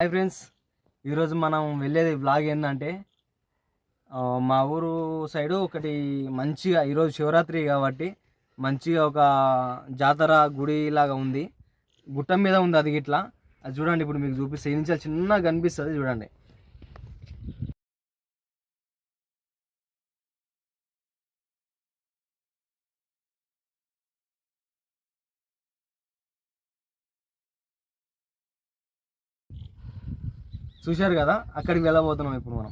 Hi friends, ఈరోజు మనం వెళ్ళేది బ్లాగ్ ఏంటంటే మా ఊరు సైడు ఒకటి మంచిగా ఈరోజు శివరాత్రి కాబట్టి మంచిగా ఒక జాతర గుడి లాగా ఉంది. గుట్ట మీద ఉంది అది ఇట్లా. అది చూడండి, ఇప్పుడు మీకు చూపిస్తే ఈ నుంచి చిన్నగా కనిపిస్తుంది చూడండి. చూశారు కదా, అక్కడికి వెళ్ళబోతున్నాం ఇప్పుడు మనం.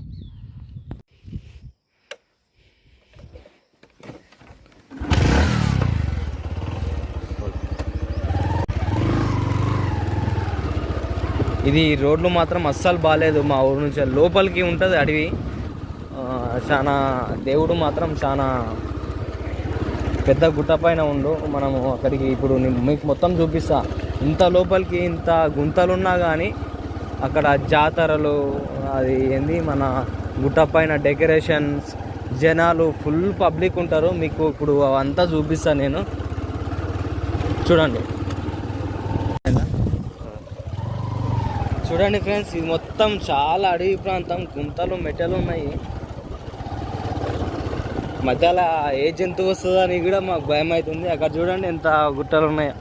ఇది రోడ్లు మాత్రం అస్సలు బాగాలేదు. మా ఊరు నుంచి లోపలికి ఉంటుంది అడవి. చాలా దేవుడు మాత్రం చాలా పెద్ద గుట్ట పైన ఉండు. మనము అక్కడికి ఇప్పుడు మీకు మొత్తం చూపిస్తా. ఇంత లోపలికి ఇంత గుంతలున్నా కానీ అక్కడ జాతరలు, అది ఏంది మన గుట్ట పైన డెకరేషన్స్, జనాలు ఫుల్ పబ్లిక్ ఉంటారు. మీకు ఇప్పుడు అవంతా చూపిస్తాను నేను. చూడండి చూడండి ఫ్రెండ్స్, ఇది మొత్తం చాలా అడవి ప్రాంతం. గుంతలు మెట్టలు ఉన్నాయి. మధ్యలో ఏ జంతువు వస్తుందని కూడా మాకు భయం అవుతుంది. అక్కడ చూడండి ఎంత గుట్టలు ఉన్నాయో.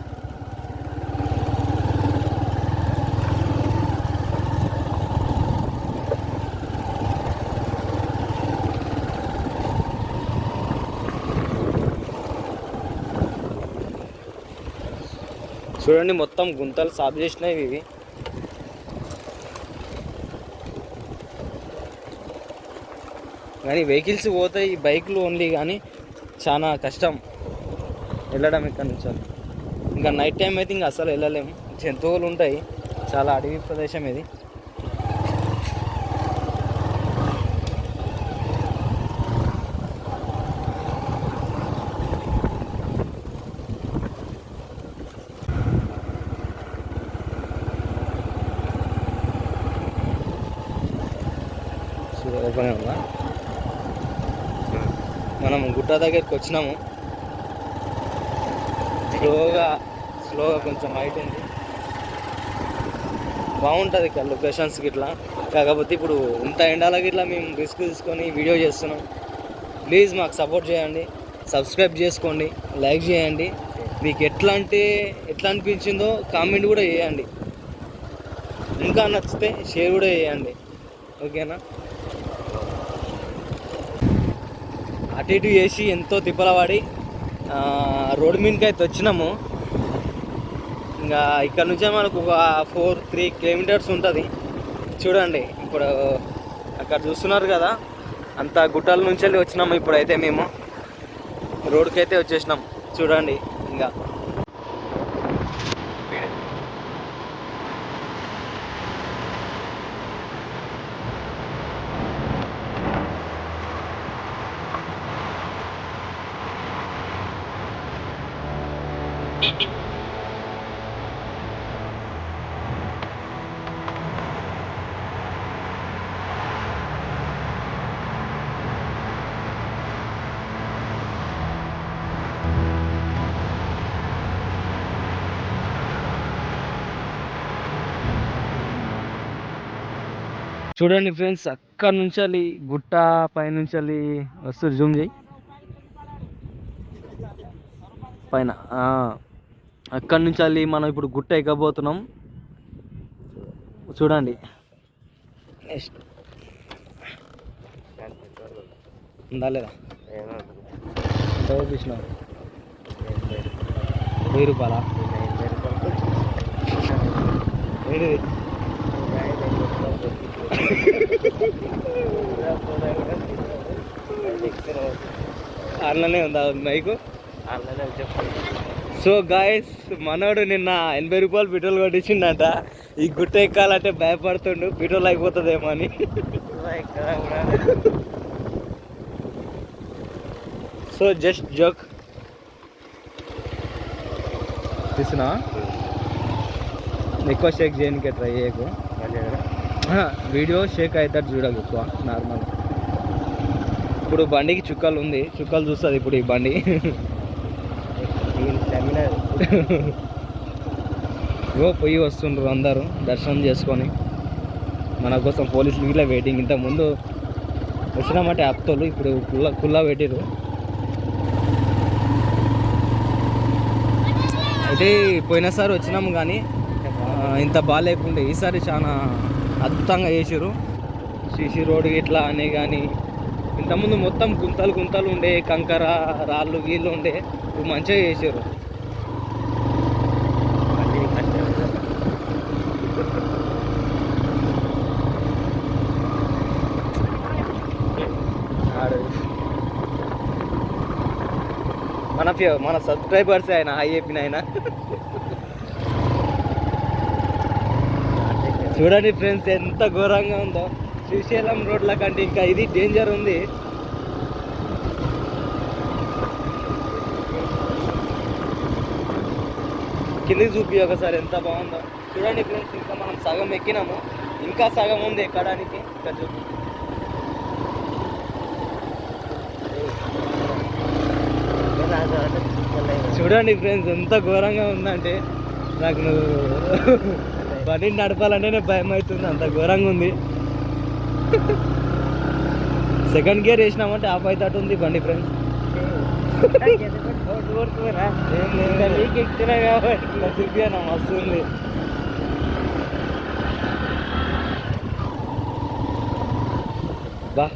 చూడండి మొత్తం గుంతలు సాఫ్ చేసినాయి ఇవి. కానీ వెహికల్స్ పోతాయి, బైక్లు ఓన్లీ. కానీ చాలా కష్టం వెళ్ళడం ఇక్కడ నుంచి. ఇంకా నైట్ టైం అయితే ఇంకా అసలు వెళ్ళలేము. జంతువులు ఉంటాయి, చాలా అడవి ప్రదేశం ఇది. ఓపెన్ ఉందా? మనం గుట్ట దగ్గరికి వచ్చినాము. స్లోగా కొంచెం హైట్ ఉంది. బాగుంటుంది ఇక్కడ లొకేషన్స్కి ఇట్లా. కాకపోతే ఇప్పుడు ఇంత ఎండాలకి ఇట్లా మేము రిస్క్ తీసుకొని వీడియో చేస్తున్నాం. ప్లీజ్ మాకు సపోర్ట్ చేయండి, సబ్స్క్రైబ్ చేసుకోండి, లైక్ చేయండి. మీకు ఎట్లా అనిపించిందో కామెంట్ కూడా చేయండి. ఇంకా నచ్చితే షేర్ కూడా చేయండి, ఓకేనా? అటు ఇటు చేసి ఎంతో తిప్పలవాడి రోడ్ మీదకి అయితే వచ్చినాము. ఇంకా ఇక్కడ నుంచే మనకు ఒక 3 కిలోమీటర్స్ ఉంటుంది. చూడండి ఇప్పుడు అక్కడ చూస్తున్నారు కదా, అంత గుట్టల నుంచి వెళ్ళి వచ్చినాము. ఇప్పుడైతే మేము రోడ్కి అయితే వచ్చేసినాం. చూడండి ఇంకా చూడండి ఫ్రెండ్స్, అక్కడ నుంచి గుట్ట పైనుంచి వస్తుంది. జూమ్ చేయి పైన. అక్కడి నుంచి మనం ఇప్పుడు గుట్ట ఎక్కబోతున్నాం. చూడండి నెక్స్ట్ ఉందా లేదా? ఎంత చూపించినావు? 1000 రూపాయలా? ఏంటిది? అందులోనే ఉందా మైకు? సో గాయస్, మనోడు నిన్న 80 రూపాయలు పెట్రోల్ కొట్టించిండట. ఈ గుట్ట ఎక్కాలంటే భయపడుతుండు, పెట్రోల్ అయిపోతుందేమో అని. సో జస్ట్ జోక్ తీసినా. ఎక్కువ షేక్ చేయడానికి ట్రై చేయకు. వీడియో షేక్ అవుతాడు చూడాలి ఎక్కువ. నార్మల్ ఇప్పుడు బండికి చుక్కలు ఉంది, చుక్కలు చూస్తుంది ఇప్పుడు ఈ బండి. పొయ్యి వస్తుండ్రు అందరూ దర్శనం చేసుకొని. మన కోసం పోలీసులు ఇట్లా వెయిటింగ్. ఇంత ముందు వచ్చినామంటే అప్తోళ్ళు, ఇప్పుడు కుల్లా పెట్టిరు. అయితే పోయినసారి వచ్చినాము కానీ ఇంత బాగాలేకుండే, ఈసారి చాలా అద్భుతంగా చేసారు. సిసి రోడ్ ఇట్లా అనే కానీ ఇంతకుముందు మొత్తం గుంతలు ఉండే, కంకర రాళ్ళు గీళ్ళు ఉండే, ఇప్పుడు మంచిగా చేసారు. మన సబ్స్క్రైబర్స్ ఆయన హాయ్ చెప్పిన ఆయన. చూడండి ఫ్రెండ్స్ ఎంత ఘోరంగా ఉందో. శ్రీశైలం రోడ్ల కంటే ఇంకా ఇది డేంజర్ ఉంది. కిందికి చూపి ఒకసారి ఎంత బాగుందో చూడండి ఫ్రెండ్స్. ఇంకా మనం సగం ఎక్కినాము, ఇంకా సగం ఉంది ఎక్కడానికి. ఇంకా చూపి చూడండి ఫ్రెండ్స్ ఎంత ఘోరంగా ఉందంటే నాకు బండి నడపాలంటేనే భయం అవుతుంది, అంత ఘోరంగా ఉంది. సెకండ్ గేర్ వేసినామంటే ఆఫ్ అవుతాటు ఉంది బండి ఫ్రెండ్స్. చూపినా మస్తు ఉంది. బా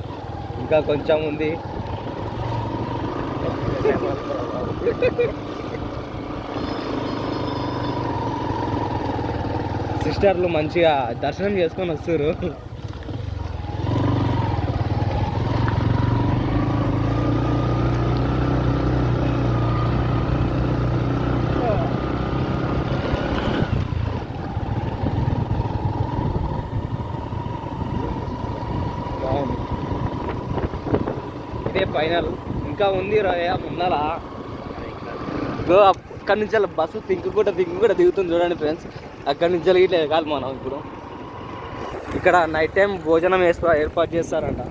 ఇంకా కొంచెం ఉంది. సిస్టర్లు మంచిగా దర్శనం చేసుకొని వస్తారు. ఇదే ఫైనల్, ఇంకా ఉంది ముందరా. అక్కడి నుంచి బస్సు తింకు కూడా దిగుతుంది చూడండి ఫ్రెండ్స్. అక్కడి నుంచి ఇట్లా ఎగాలి మనం. ఇప్పుడు ఇక్కడ నైట్ టైం భోజనం ఏర్పాటు చేస్తారంట.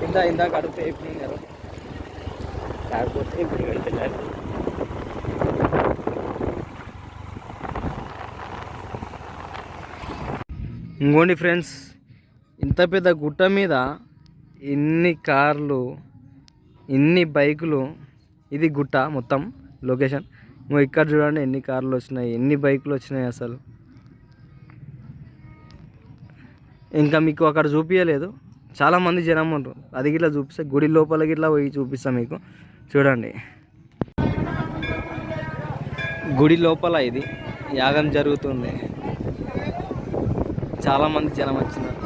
ఇందాక అడిగితే అయిపోయినారు. కాకపోతే ఇప్పుడు వెళ్తున్నారు. ఇంకోండి ఫ్రెండ్స్, ఇంత పెద్ద గుట్ట మీద ఇన్ని కార్లు, ఇన్ని బైకులు, ఇది గుట్ట మొత్తం లొకేషన్. ఇక్కడ చూడండి ఎన్ని కార్లు వచ్చినాయి, ఎన్ని బైకులు వచ్చినాయి అసలు. ఇంకా మీకు అక్కడ చూపించలేదు, చాలామంది జనం ఉంటారు. అది గిట్లా చూపిస్తే గుడి లోపల గిట్లా పోయి చూపిస్తాం మీకు. చూడండి గుడి లోపల ఇది యాగం జరుగుతుంది, చాలామంది జనం వచ్చినారు.